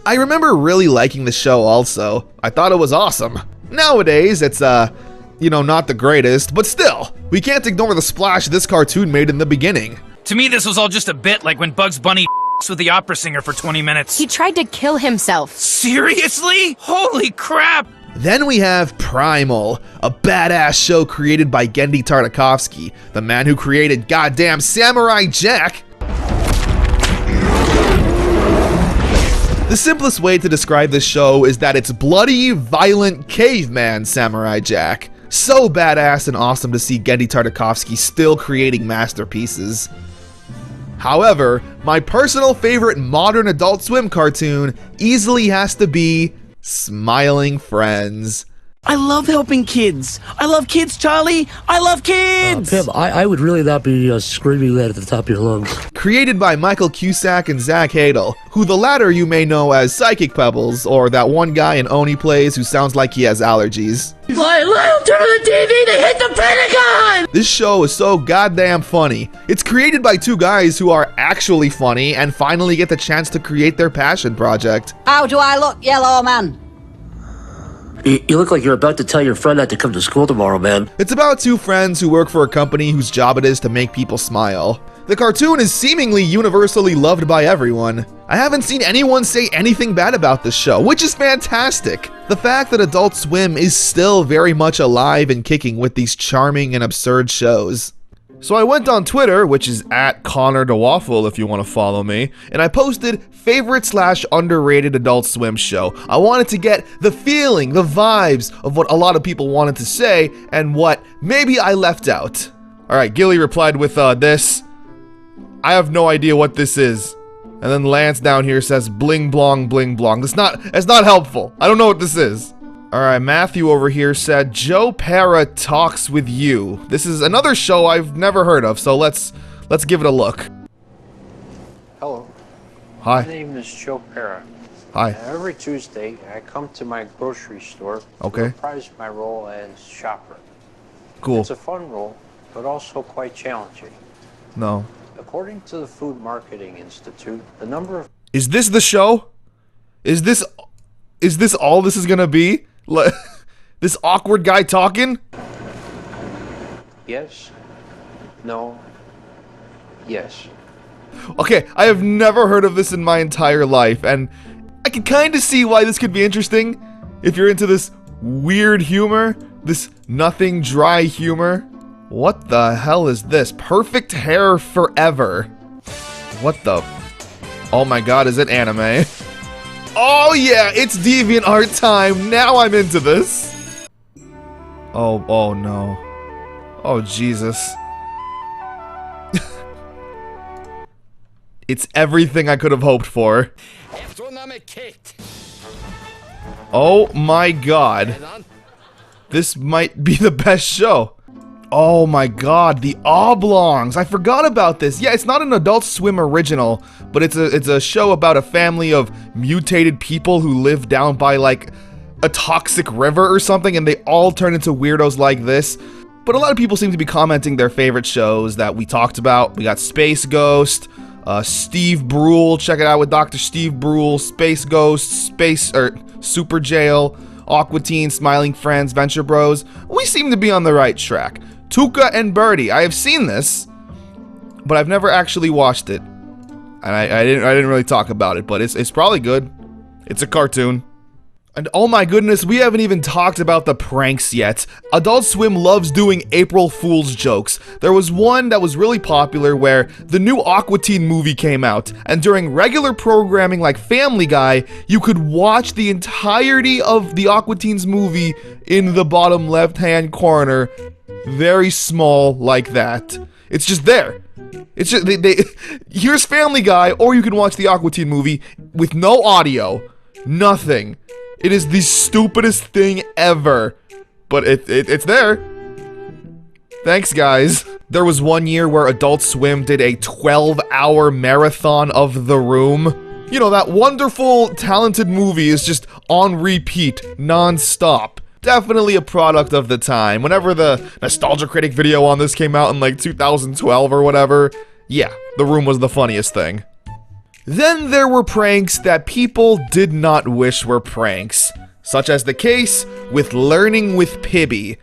I remember really liking the show also. I thought it was awesome. Nowadays, it's not the greatest, but still, we can't ignore the splash this cartoon made in the beginning. To me, this was all just a bit, like when Bugs Bunny with the opera singer for 20 minutes. He tried to kill himself. Seriously? Holy crap! Then we have Primal, a badass show created by Genndy Tartakovsky, the man who created goddamn Samurai Jack. The simplest way to describe this show is that it's bloody, violent caveman Samurai Jack. So badass and awesome to see Genndy Tartakovsky still creating masterpieces. However, my personal favorite modern Adult Swim cartoon easily has to be Smiling Friends. I love helping kids. I love kids, Charlie. I love kids. Pim, I would really not be screaming that at the top of your lungs. Created by Michael Cusack and Zach Hadel, who the latter you may know as Psychic Pebbles, or that one guy in Oni Plays who sounds like he has allergies. Lyle, turn on the TV. They hit the Pentagon. This show is so goddamn funny. It's created by two guys who are actually funny and finally get the chance to create their passion project. How do I look, yellow man? You look like you're about to tell your friend not to come to school tomorrow, man. It's about two friends who work for a company whose job it is to make people smile. The cartoon is seemingly universally loved by everyone. I haven't seen anyone say anything bad about this show, which is fantastic. The fact that Adult Swim is still very much alive and kicking with these charming and absurd shows. So I went on Twitter, which is at ConnerTheWaffle if you want to follow me, and I posted favorite/underrated Adult Swim show. I wanted to get the feeling, the vibes of what a lot of people wanted to say and what maybe I left out. Alright, Gilly replied with this. I have no idea what this is. And then Lance down here says bling blong bling blong. That's not helpful. I don't know what this is. Alright, Matthew over here said Joe Pera Talks With You. This is another show I've never heard of, so let's give it a look. Hello. Hi. My name is Joe Pera. Hi. Every Tuesday, I come to my grocery store to reprise my role as shopper. Cool. It's a fun role, but also quite challenging. No. According to the Food Marketing Institute, the number of... Is this the show? Is this all this is gonna be? This awkward guy talking? Yes. No. Yes. Okay, I have never heard of this in my entire life, and I can kind of see why this could be interesting if you're into this weird humor, this nothing dry humor. What the hell is this? Perfect Hair Forever. What the? Oh my god, is it anime? Oh yeah, it's DeviantArt time. Now I'm into this. Oh no. Oh Jesus. It's everything I could have hoped for. Oh my god. This might be the best show. Oh my god, the Oblongs. I forgot about this. Yeah, it's not an Adult Swim original, but it's a show about a family of mutated people who live down by like a toxic river or something, and they all turn into weirdos like this. But a lot of people seem to be commenting their favorite shows that we talked about. We got Space Ghost, Steve Brule, check it out with Dr. Steve Brule, Space Ghost, Super Jail, Aqua Teen, Smiling Friends, Venture Bros. We seem to be on the right track. Tuca and Birdie. I have seen this, but I've never actually watched it, and I didn't really talk about it. But it's probably good. It's a cartoon. And oh my goodness, we haven't even talked about the pranks yet. Adult Swim loves doing April Fool's jokes. There was one that was really popular where the new Aqua Teen movie came out, and during regular programming like Family Guy, you could watch the entirety of the Aqua Teens movie in the bottom left-hand corner. Very small like that. It's just there. It's just, here's Family Guy, or you can watch the Aqua Teen movie with no audio. Nothing. It is the stupidest thing ever, but it's there. Thanks, guys. There was one year where Adult Swim did a 12-hour marathon of The Room. You know, that wonderful, talented movie is just on repeat, non-stop. Definitely a product of the time. Whenever the Nostalgia Critic video on this came out in like 2012 or whatever, yeah, The Room was the funniest thing. Then there were pranks that people did not wish were pranks, such as the case with Learning with Pibby.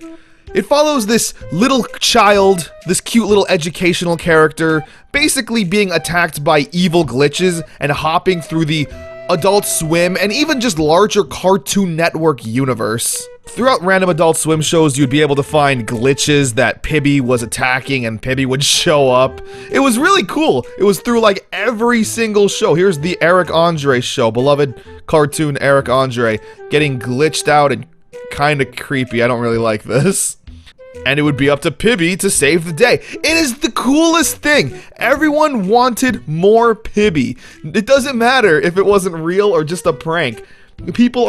It follows this little child, this cute little educational character, basically being attacked by evil glitches and hopping through the Adult Swim and even just larger Cartoon Network universe. Throughout random Adult Swim shows, you'd be able to find glitches that Pibby was attacking and Pibby would show up. It was really cool. It was through like every single show. Here's the Eric Andre show, beloved cartoon Eric Andre, getting glitched out and kind of creepy. I don't really like this. And it would be up to Pibby to save the day. It is the coolest thing. Everyone wanted more Pibby. It doesn't matter if it wasn't real or just a prank. People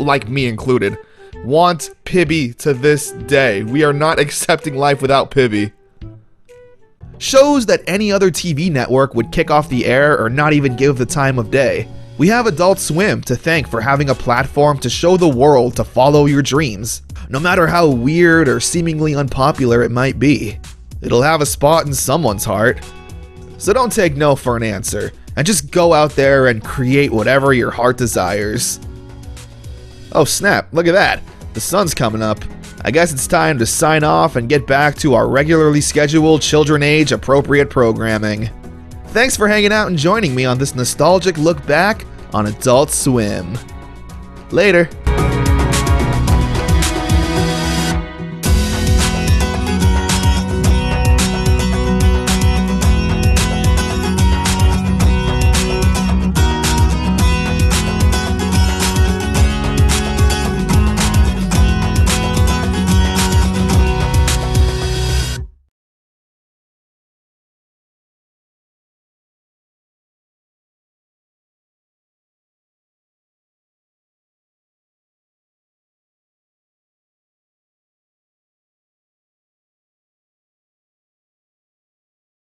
like me included, want Pibby to this day. We are not accepting life without Pibby. Shows that any other TV network would kick off the air or not even give the time of day. We have Adult Swim to thank for having a platform to show the world to follow your dreams. No matter how weird or seemingly unpopular it might be, it'll have a spot in someone's heart. So don't take no for an answer, and just go out there and create whatever your heart desires. Oh snap, look at that. The sun's coming up. I guess it's time to sign off and get back to our regularly scheduled children age appropriate programming. Thanks for hanging out and joining me on this nostalgic look back on Adult Swim. Later.